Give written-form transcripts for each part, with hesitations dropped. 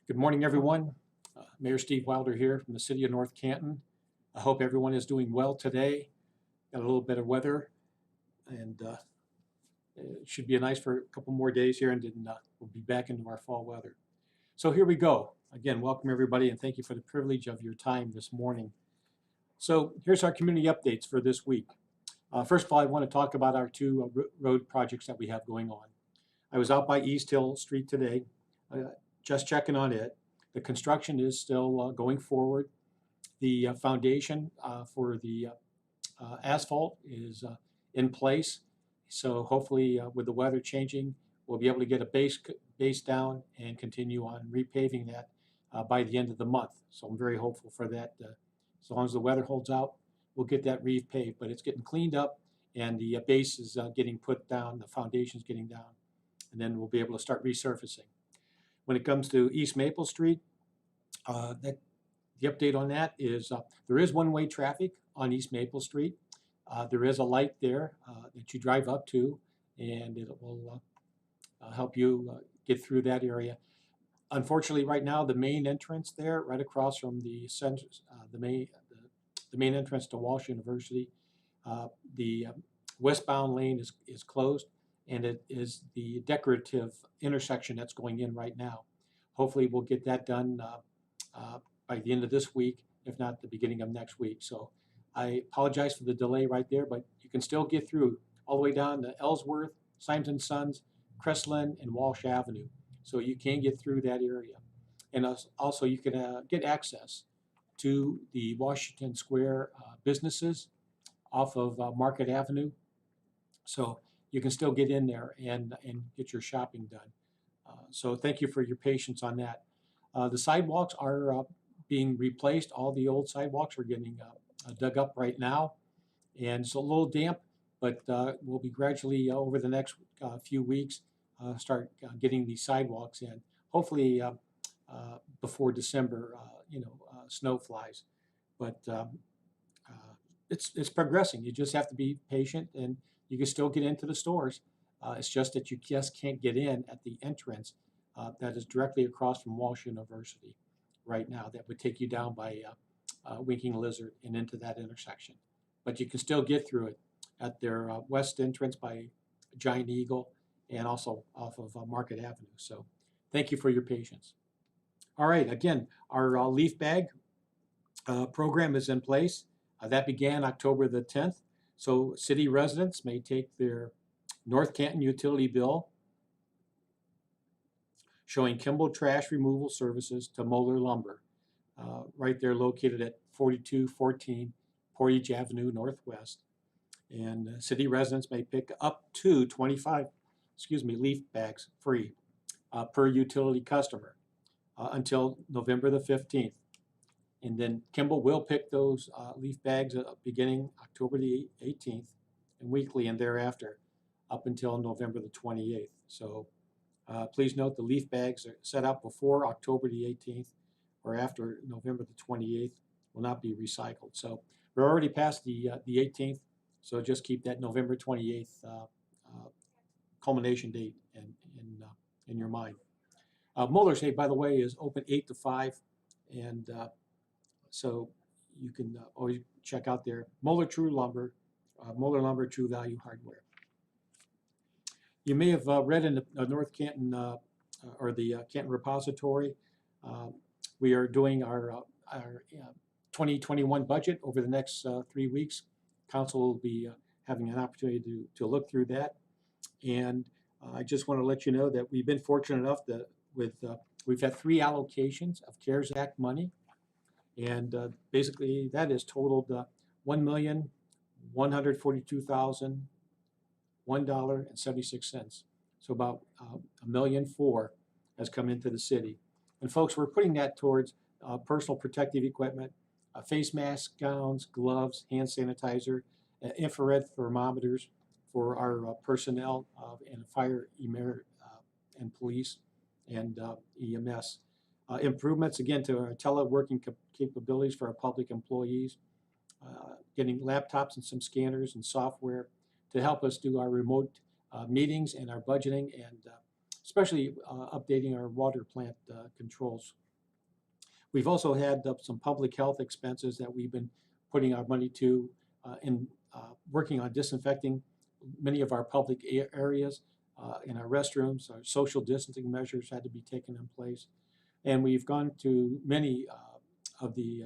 Good morning, everyone. Mayor Steve Wilder here from the city of North Canton. I hope everyone is doing well today. Got a little bit of weather, and it should be nice for a couple more days here, and then we'll be back into our fall weather. So here we go. Again, welcome everybody, and thank you for the privilege of your time this morning. So here's our community updates for this week. First of all, I want to talk about our two road projects that we have going on. I was out by East Hill Street today, just checking on it. The construction is still going forward. The foundation for the asphalt is in place. So hopefully with the weather changing, we'll be able to get a base down and continue on repaving that by the end of the month. So I'm very hopeful for that. As long as the weather holds out, we'll get that repaved, but it's getting cleaned up and the base is getting put down, the foundation's getting down, and then we'll be able to start resurfacing. When it comes to East Maple Street, the update on that is there is one-way traffic on East Maple Street. There is a light there that you drive up to, and it will help you get through that area. Unfortunately, right now, the main entrance there, right across from the center, the main entrance to Walsh University, the westbound lane is closed, and it is the decorative intersection that's going in right now. Hopefully we'll get that done by the end of this week, if not the beginning of next week. So I apologize for the delay right there, but you can still get through all the way down to Ellsworth, Simonton Sons, Crestland, and Walsh Avenue. So you can get through that area. And also you can get access to the Washington Square businesses off of Market Avenue. So you can still get in there and get your shopping done. So thank you for your patience on that. The sidewalks are being replaced. All the old sidewalks are getting dug up right now. And it's a little damp, but we'll be gradually over the next few weeks start getting these sidewalks in. Hopefully before December, snow flies. But it's progressing. You just have to be patient, and you can still get into the stores. It's just that you just can't get in at the entrance that is directly across from Walsh University right now. That would take you down by Winking Lizard and into that intersection. But you can still get through it at their west entrance by Giant Eagle and also off of Market Avenue. So thank you for your patience. All right, again, our leaf bag program is in place. That began October the 10th. So city residents may take their North Canton utility bill showing Kimball Trash Removal Services to Moeller Lumber, right there located at 4214 Portage Avenue Northwest. And city residents may pick up to 25 leaf bags free per utility customer until November the 15th. And then Kimball will pick those leaf bags beginning October the 18th and weekly and thereafter up until November the 28th. So please note the leaf bags are set out before October the 18th or after November the 28th will not be recycled. So we're already past the 18th, so just keep that November 28th culmination date in your mind. Moeller's, hey, by the way, is open 8 to 5, and so you can always check out their Moeller True Lumber, Moeller Lumber True Value Hardware. You may have read in the North Canton or the Canton Repository, we are doing our 2021 budget over the next 3 weeks. Council will be having an opportunity to look through that. And I just want to let you know that we've been fortunate enough that we've had 3 allocations of CARES Act money. And basically that is totaled $1,142,001.76. So about $1.4 million has come into the city. And folks, we're putting that towards personal protective equipment, face masks, gowns, gloves, hand sanitizer, infrared thermometers for our personnel and fire and police and EMS. Improvements, again, to our teleworking capabilities for our public employees, getting laptops and some scanners and software to help us do our remote meetings and our budgeting and especially updating our water plant controls. We've also had some public health expenses that we've been putting our money to in working on disinfecting many of our public areas. In our restrooms, our social distancing measures had to be taken in place. And we've gone to many of the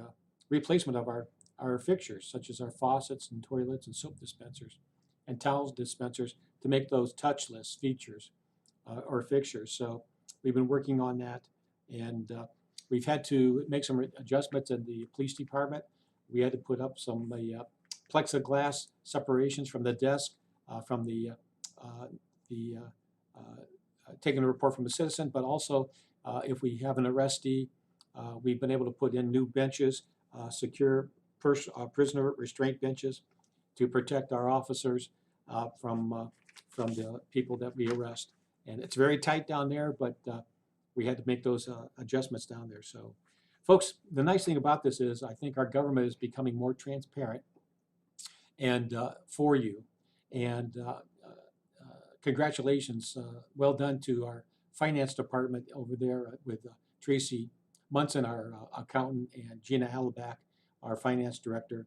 replacement of our fixtures, such as our faucets and toilets and soap dispensers and towel dispensers, to make those touchless features or fixtures. So we've been working on that, and we've had to make some adjustments in the police department. We had to put up some plexiglass separations from the desk, from taking a report from a citizen, but also if we have an arrestee, we've been able to put in new benches, secure prisoner restraint benches to protect our officers from the people that we arrest. And it's very tight down there, but we had to make those adjustments down there. So, folks, the nice thing about this is I think our government is becoming more transparent and for you. And congratulations, well done to our finance department over there with Tracy Munson, our accountant, and Gina Halleback, our finance director.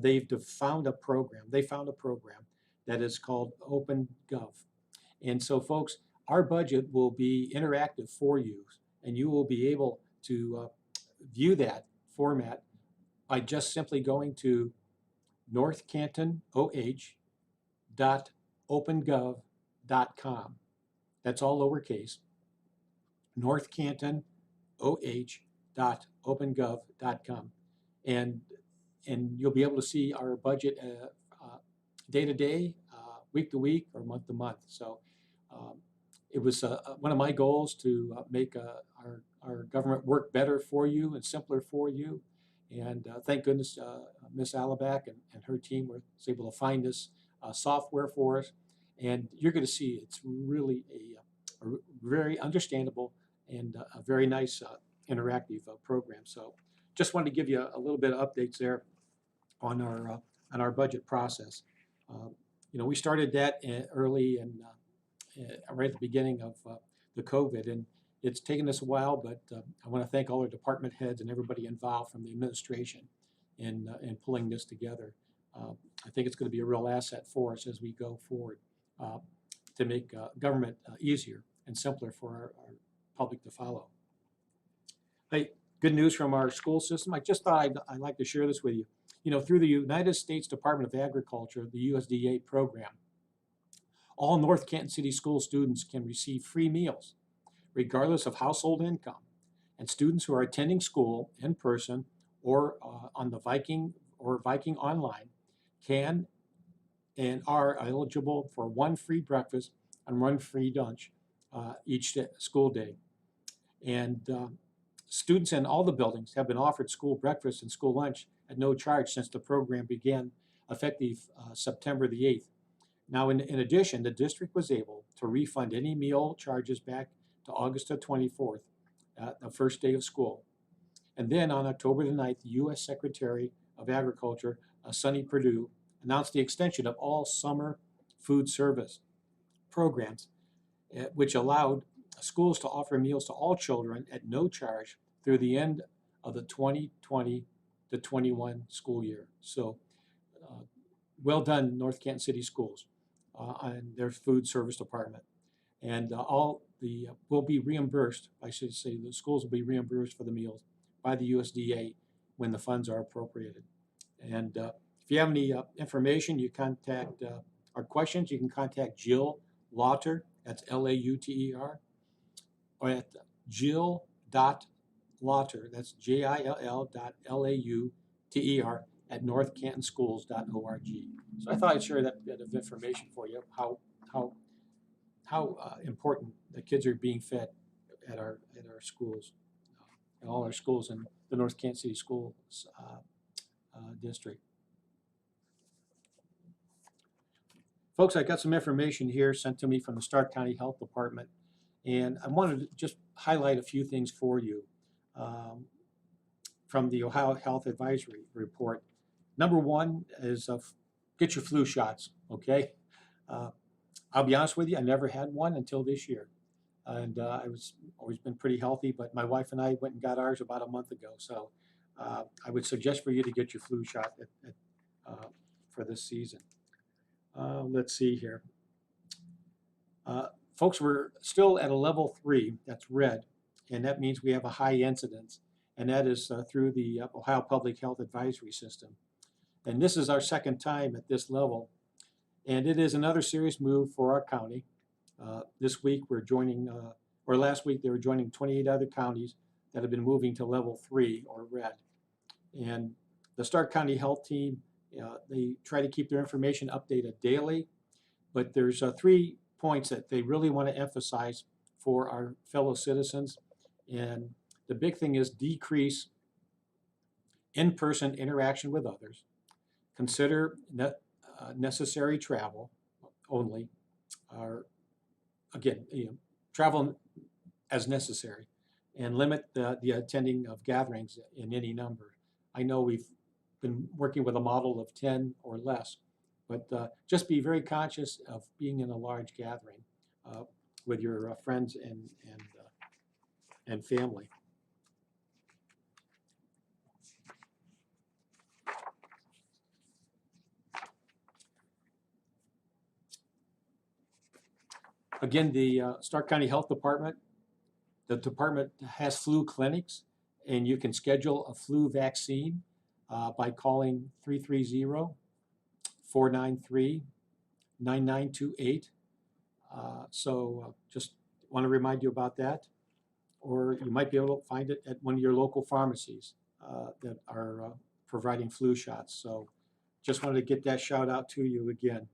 They found a program that is called OpenGov. And so, folks, our budget will be interactive for you, and you will be able to view that format by just simply going to northcantonoh.opengov.com. That's all lowercase. northcantonoh.opengov.com. And you'll be able to see our budget day to day, week to week, or month to month. So it was one of my goals to make our government work better for you and simpler for you. And thank goodness Ms. Alaback and her team was able to find this software for us. And you're going to see it's really a very understandable and a very nice interactive program. So just wanted to give you a little bit of updates there on our budget process. We started that early and right at the beginning of the COVID, and it's taken us a while, but I want to thank all our department heads and everybody involved from the administration in pulling this together. I think it's going to be a real asset for us as we go forward to make government easier and simpler for our public to follow. Hey, good news from our school system. I just thought I'd like to share this with you. Through the United States Department of Agriculture, the USDA program, all North Canton City School students can receive free meals, regardless of household income. And students who are attending school in person or on the Viking online can and are eligible for one free breakfast and one free lunch each school day. And students in all the buildings have been offered school breakfast and school lunch at no charge since the program began, effective September the 8th. Now, in addition, the district was able to refund any meal charges back to August the 24th, the first day of school. And then on October the 9th, the U.S. Secretary of Agriculture, Sonny Perdue, announced the extension of all summer food service programs, which allowed schools to offer meals to all children at no charge through the end of the 2020-21 school year. So well done, North Canton City Schools and their food service department. And will be reimbursed, I should say, the schools will be reimbursed for the meals by the USDA when the funds are appropriated. And if you have any information, you contact or questions, you can contact Jill Lauter, that's Lauter, or at Jill.Lauter, that's JILL.LAUTER at northcantonschools.org. So I thought I'd share that bit of information for you, how important the kids are being fed at our schools, at all our schools in the North Canton City Schools district. Folks, I got some information here sent to me from the Stark County Health Department, and I wanted to just highlight a few things for you from the Ohio Health Advisory Report. Number one is get your flu shots, okay? I'll be honest with you, I never had one until this year. and I was always been pretty healthy, but my wife and I went and got ours about a month ago. So I would suggest for you to get your flu shot for this season. Let's see here. Folks, we're still at a level 3, that's red, and that means we have a high incidence, and that is through the Ohio Public Health Advisory System. And this is our second time at this level, and it is another serious move for our county. This week we're joining, or last week they were joining 28 other counties that have been moving to level 3 or red. And the Stark County Health Team, they try to keep their information updated daily, but there's 3 points that they really want to emphasize for our fellow citizens. And the big thing is decrease in-person interaction with others, consider necessary travel only, or again, travel as necessary, and limit the attending of gatherings in any number. I know we've been working with a model of 10 or less, but just be very conscious of being in a large gathering with your friends and family. Again, the Stark County Health Department, the department has flu clinics, and you can schedule a flu vaccine by calling 330-493-9928. So just want to remind you about that. Or you might be able to find it at one of your local pharmacies that are providing flu shots. So just wanted to get that shout out to you again.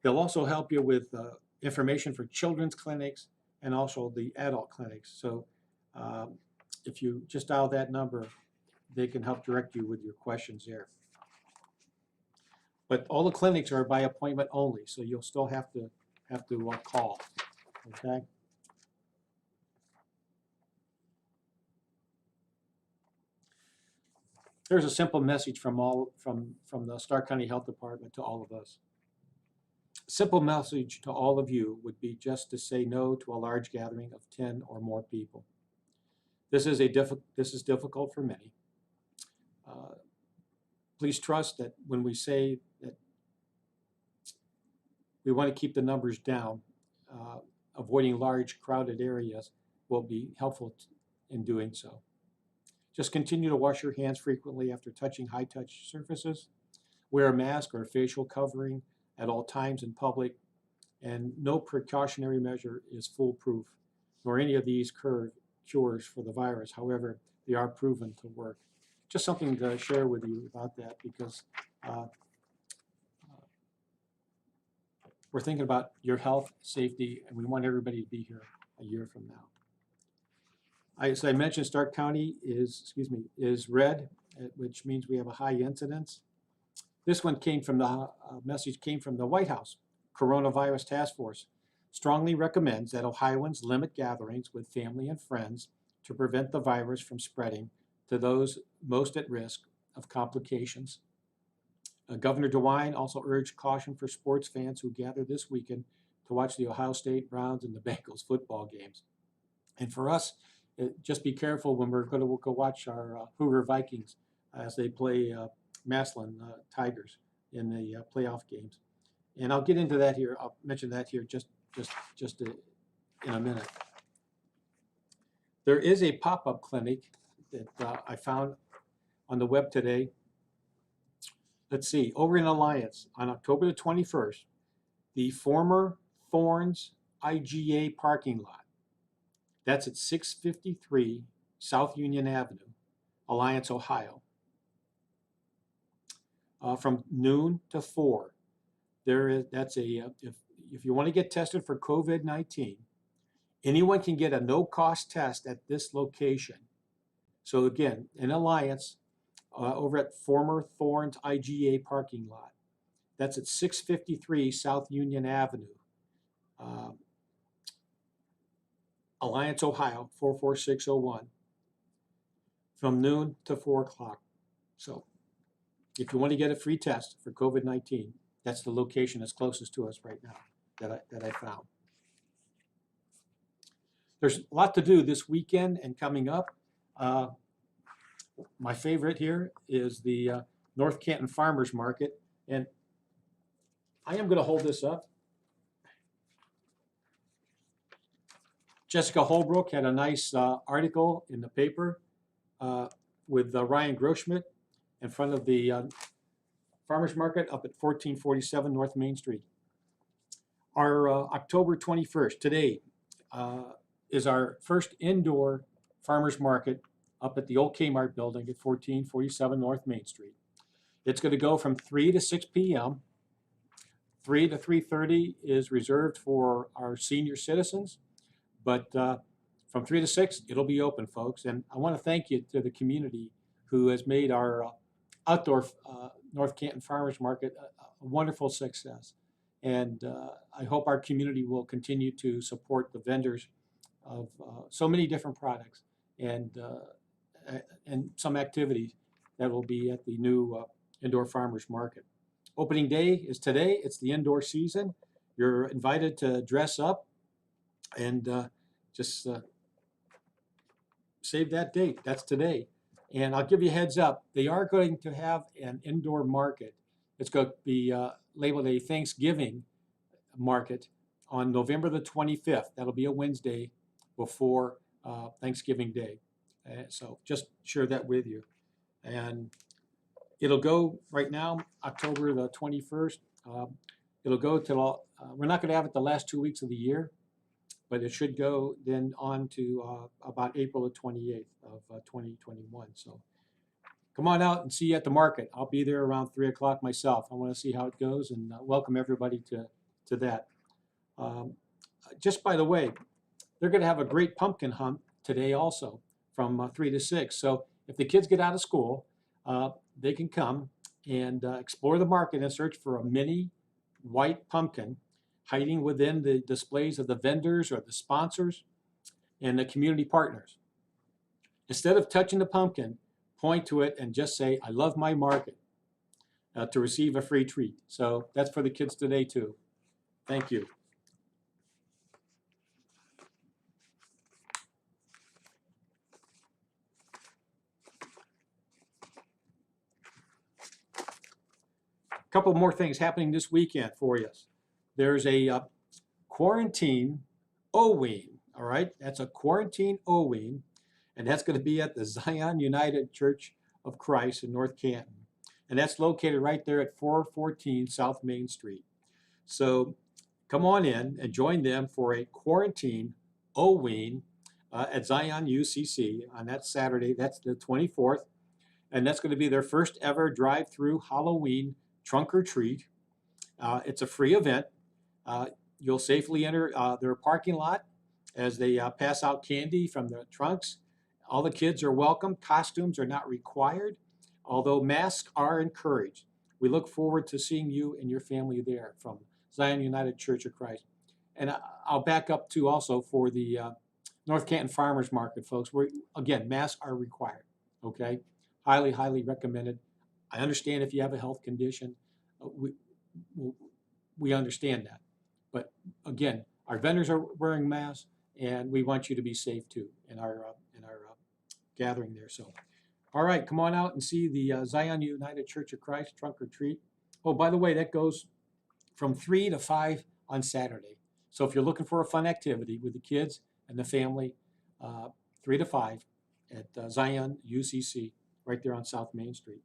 They'll also help you with information for children's clinics and also the adult clinics. So if you just dial that number, they can help direct you with your questions there. But all the clinics are by appointment only, so you'll still have to call. Okay. There's a simple message from the Stark County Health Department to all of us. Simple message to all of you would be just to say no to a large gathering of 10 or more people. This is difficult for many. Please trust that when we say that we want to keep the numbers down, avoiding large crowded areas will be helpful in doing so. Just continue to wash your hands frequently after touching high-touch surfaces. Wear a mask or facial covering at all times in public, and no precautionary measure is foolproof, nor any of these cures for the virus. However, they are proven to work. Just something to share with you about that, because we're thinking about your health, safety, and we want everybody to be here a year from now. As I mentioned, Stark County is red, which means we have a high incidence. This one came from the message came from the White House. Coronavirus Task Force strongly recommends that Ohioans limit gatherings with family and friends to prevent the virus from spreading to those most at risk of complications. Governor DeWine also urged caution for sports fans who gather this weekend to watch the Ohio State Browns and the Bengals football games. And for us, just be careful when we're going to go watch our Hoover Vikings as they play Massillon Tigers in the playoff games. And I'll get into that here. I'll mention that here just in a minute. There is a pop-up clinic that I found on the web today. Let's see, over in Alliance on October the 21st, the former Thorns IGA parking lot. That's at 653 South Union Avenue, Alliance, Ohio. From noon to 4. That's if you want to get tested for COVID-19, anyone can get a no-cost test at this location. So again, in Alliance, over at former Thorns IGA parking lot. That's at 653 South Union Avenue, Alliance, Ohio, 44601. from noon to 4 o'clock. So if you want to get a free test for COVID-19, that's the location that's closest to us right now that I found. There's a lot to do this weekend and coming up. My favorite here is the North Canton Farmers Market. And I am going to hold this up. Jessica Holbrook had a nice article in the paper with Ryan Groschmidt in front of the Farmers Market up at 1447 North Main Street. Our October 21st, today, is our first indoor farmers market up at the old Kmart building at 1447 North Main Street. It's going to go from 3 to 6 p.m. 3 to 3:30 is reserved for our senior citizens, but from 3 to 6, it'll be open, folks. And I want to thank you to the community who has made our outdoor North Canton Farmers Market a wonderful success. And I hope our community will continue to support the vendors of so many different products and some activities that will be at the new indoor farmers market. Opening day is today. It's the indoor season. You're invited to dress up and just save that date. That's today. And I'll give you a heads up. They are going to have an indoor market. It's going to be labeled a Thanksgiving market on November the 25th. That'll be a Wednesday before Thanksgiving Day. So just share that with you. And it'll go right now, October the 21st. It'll go till, we're not going to have it the last 2 weeks of the year, but it should go then on to about April the 28th of 2021. So come on out and see you at the market. I'll be there around 3 o'clock myself. I want to see how it goes and welcome everybody to that. Just by the way, they're going to have a great pumpkin hunt today also from 3 to 6. So if the kids get out of school, they can come and explore the market and search for a mini white pumpkin hiding within the displays of the vendors or the sponsors and the community partners. Instead of touching the pumpkin, point to it and just say, "I love my market," to receive a free treat. So that's for the kids today too. Thank you. A couple more things happening this weekend for you. There's a quarantine Oween, all right? That's a quarantine Oween, and that's going to be at the Zion United Church of Christ in North Canton. And that's located right there at 414 South Main Street. So come on in and join them for a quarantine Oween at Zion UCC on that Saturday. That's the 24th. And that's going to be their first ever drive-through Halloween trunk or treat. It's a free event. You'll safely enter their parking lot as they pass out candy from the trunks. All the kids are welcome. Costumes are not required, although masks are encouraged. We look forward to seeing you and your family there from Zion United Church of Christ. And I'll back up too also for the North Canton Farmers Market, folks, where, again, masks are required, okay? Highly, highly recommended. I understand if you have a health condition, we understand that. But again, our vendors are wearing masks, and we want you to be safe too in our gathering there. So, all right, come on out and see the Zion United Church of Christ trunk or treat. Oh, by the way, that goes from 3 to 5 on Saturday. So if you're looking for a fun activity with the kids and the family, 3 to 5 at Zion UCC, right there on South Main Street.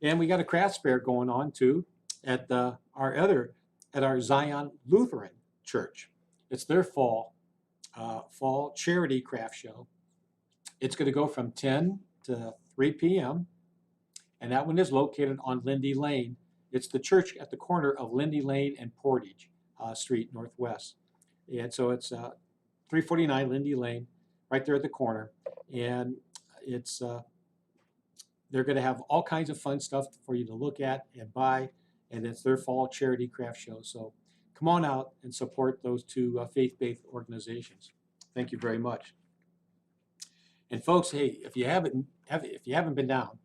And we got a crafts fair going on too at our Zion Lutheran Church. It's their fall charity craft show. It's going to go from 10 to 3 p.m. and that one is located on Lindy Lane. It's the church at the corner of Lindy Lane and Portage Street Northwest. And so it's 349 Lindy Lane, right there at the corner. And it's they're going to have all kinds of fun stuff for you to look at and buy, and it's their fall charity craft show. So come on out and support those two faith-based organizations. Thank you very much. And folks, hey, if you haven't been down,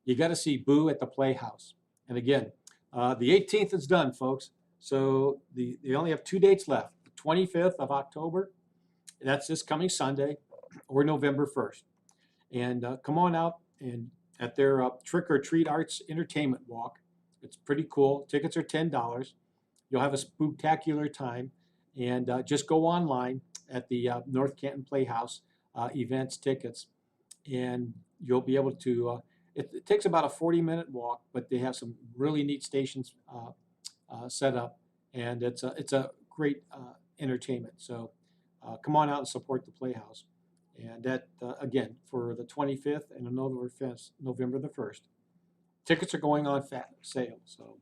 you got to see Boo at the Playhouse. And again, the 18th is done, folks. So they only have 2 dates left: the 25th of October, that's this coming Sunday, or November 1st. And come on out and at their Trick or Treat Arts Entertainment Walk. It's pretty cool. Tickets are $10. You'll have a spectacular time. And just go online at the North Canton Playhouse events tickets, and you'll be able to. It takes about a 40-minute walk, but they have some really neat stations set up, and it's a great entertainment. So come on out and support the Playhouse. And that, again, for the 25th and November the 1st. Tickets are going on sale, so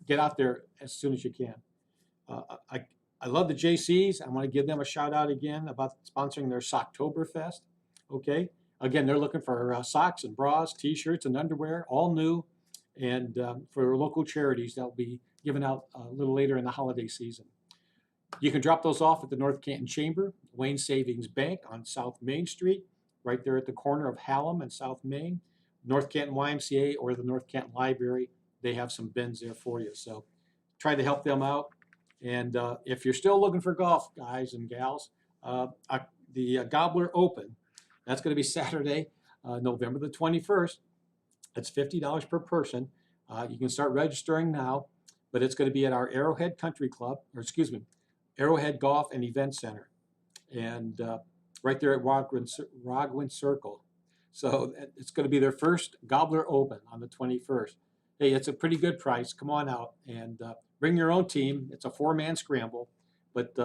get out there as soon as you can. I love the JCs. I want to give them a shout out again about sponsoring their Socktoberfest. Okay, again, they're looking for socks and bras, T-shirts and underwear, all new, and for local charities that will be given out a little later in the holiday season. You can drop those off at the North Canton Chamber, Wayne Savings Bank on South Main Street, right there at the corner of Hallam and South Main, North Canton YMCA, or the North Canton Library. They have some bins there for you. So try to help them out. And if you're still looking for golf, guys and gals, the Gobbler Open, that's going to be Saturday, November the 21st. It's $50 per person. You can start registering now, but it's going to be at our Arrowhead Country Club, or excuse me, Arrowhead Golf and Event Center, and right there at Rogwin Circle. So it's going to be their first Gobbler Open on the 21st. Hey, it's a pretty good price. Come on out and bring your own team. It's a 4-man scramble, but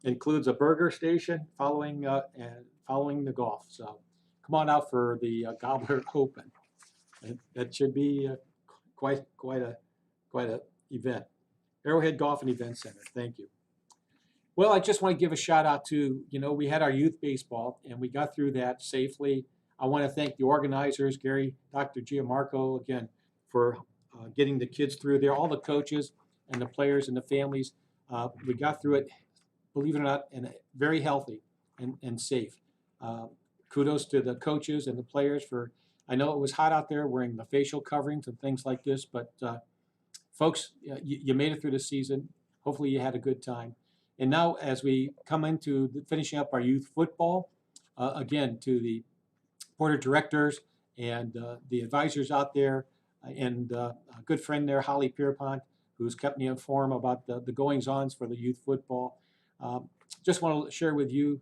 includes a burger station following the golf. So come on out for the Gobbler Open. That should be quite a event. Arrowhead Golf and Event Center. Thank you. Well, I just want to give a shout out to, we had our youth baseball and we got through that safely. I want to thank the organizers, Gary, Dr. Giamarco, again, for getting the kids through there, all the coaches and the players and the families. We got through it, believe it or not, and very healthy and safe. Kudos to the coaches and the players for, I know it was hot out there wearing the facial coverings and things like this, but folks, you made it through the season. Hopefully you had a good time. And now as we come into finishing up our youth football, again, to the board of directors and the advisors out there, and a good friend there, Holly Pierpont, who's kept me informed about the goings-ons for the youth football. Just want to share with you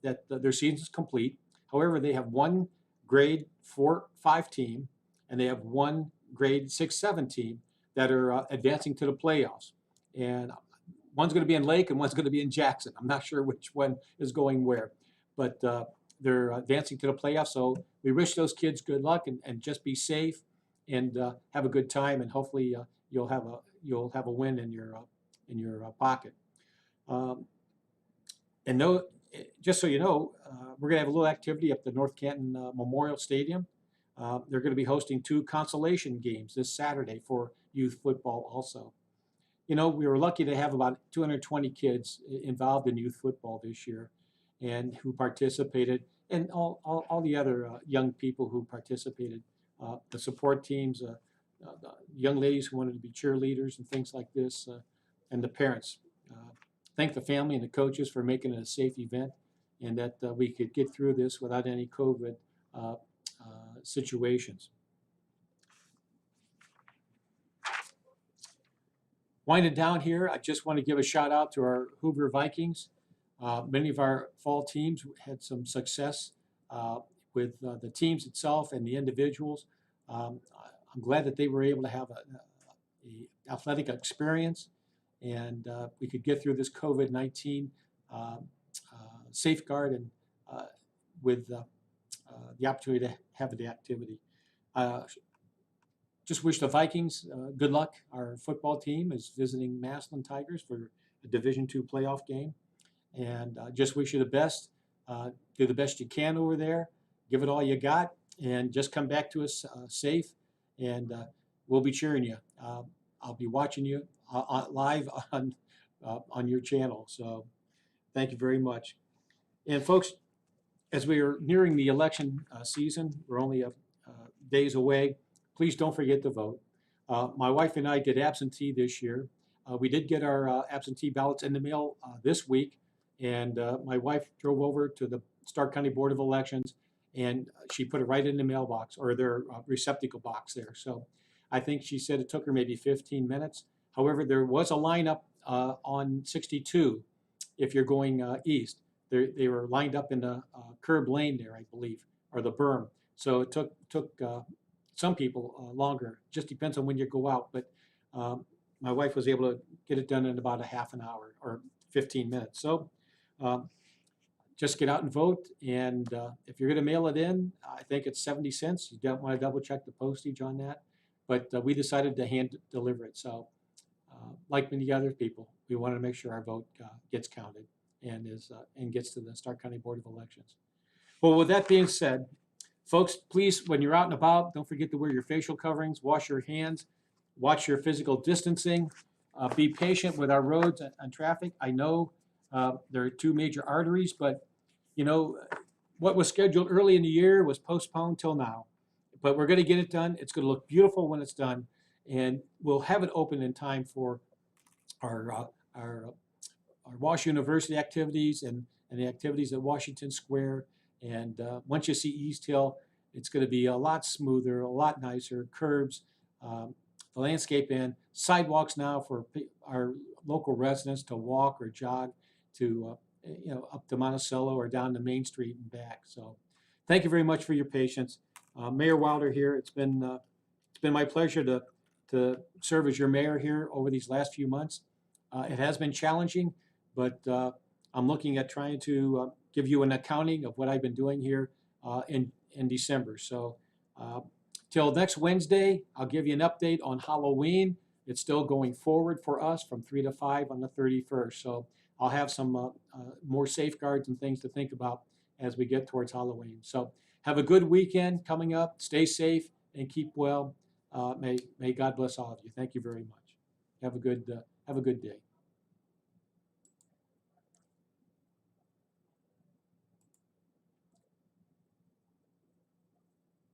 that their season is complete. However, they have one grade 4-5 team, and they have one grade 6-7 team that are advancing to the playoffs. And one's going to be in Lake and one's going to be in Jackson. I'm not sure which one is going where, but they're advancing to the playoffs. So we wish those kids good luck and just be safe and have a good time. And hopefully you'll have a win in your pocket. And just so you know, we're going to have a little activity up the North Canton Memorial Stadium. They're going to be hosting 2 consolation games this Saturday for youth football also. We were lucky to have about 220 kids involved in youth football this year and who participated, and all the other young people who participated, the support teams, the young ladies who wanted to be cheerleaders and things like this, and the parents. Thank the family and the coaches for making it a safe event and that we could get through this without any COVID situations. Winding down here, I just want to give a shout out to our Hoover Vikings. Many of our fall teams had some success with the teams itself and the individuals. I'm glad that they were able to have a athletic experience and we could get through this COVID-19 safeguard and with the opportunity to have the activity. Just wish the Vikings good luck. Our football team is visiting Massillon Tigers for a Division II playoff game. And just wish you the best. Do the best you can over there. Give it all you got. And just come back to us safe. And we'll be cheering you. I'll be watching you live on your channel. So thank you very much. And folks, As we are nearing the election season, we're only days away. Please don't forget to vote. My wife and I did absentee this year. We did get our absentee ballots in the mail this week, and my wife drove over to the Stark County Board of Elections, and she put it right in the mailbox or their receptacle box there. So I think she said it took her maybe 15 minutes. However, there was a lineup on 62 if you're going east. They were lined up in the curb lane there, I believe, or the berm. So it took some people longer. Just depends on when you go out. But my wife was able to get it done in about a half an hour or 15 minutes. So just get out and vote. And if you're going to mail it in, I think it's 70 cents. You don't want to double check the postage on that. But we decided to hand deliver it. So like many other people, we wanted to make sure our vote gets counted and gets to the Stark County Board of Elections. Well, with that being said, folks, please, when you're out and about, don't forget to wear your facial coverings, wash your hands, watch your physical distancing, be patient with our roads and traffic. I know there are two major arteries, but you know, what was scheduled early in the year was postponed till now. But we're going to get it done. It's going to look beautiful when it's done, and we'll have it open in time for our Wash University activities and the activities at Washington Square. And once you see East Hill, it's going to be a lot smoother, a lot nicer, curbs, the landscape and sidewalks now for our local residents to walk or jog to, up to Monticello or down to Main Street and back. So thank you very much for your patience. Mayor Wilder here. It's been my pleasure to serve as your mayor here over these last few months. It has been challenging, but I'm looking at trying to give you an accounting of what I've been doing here in December. So till next Wednesday, I'll give you an update on Halloween. It's still going forward for us from 3 to 5 on the 31st. So I'll have some more safeguards and things to think about as we get towards Halloween. So have a good weekend coming up. Stay safe and keep well. May God bless all of you. Thank you very much. Have a good day.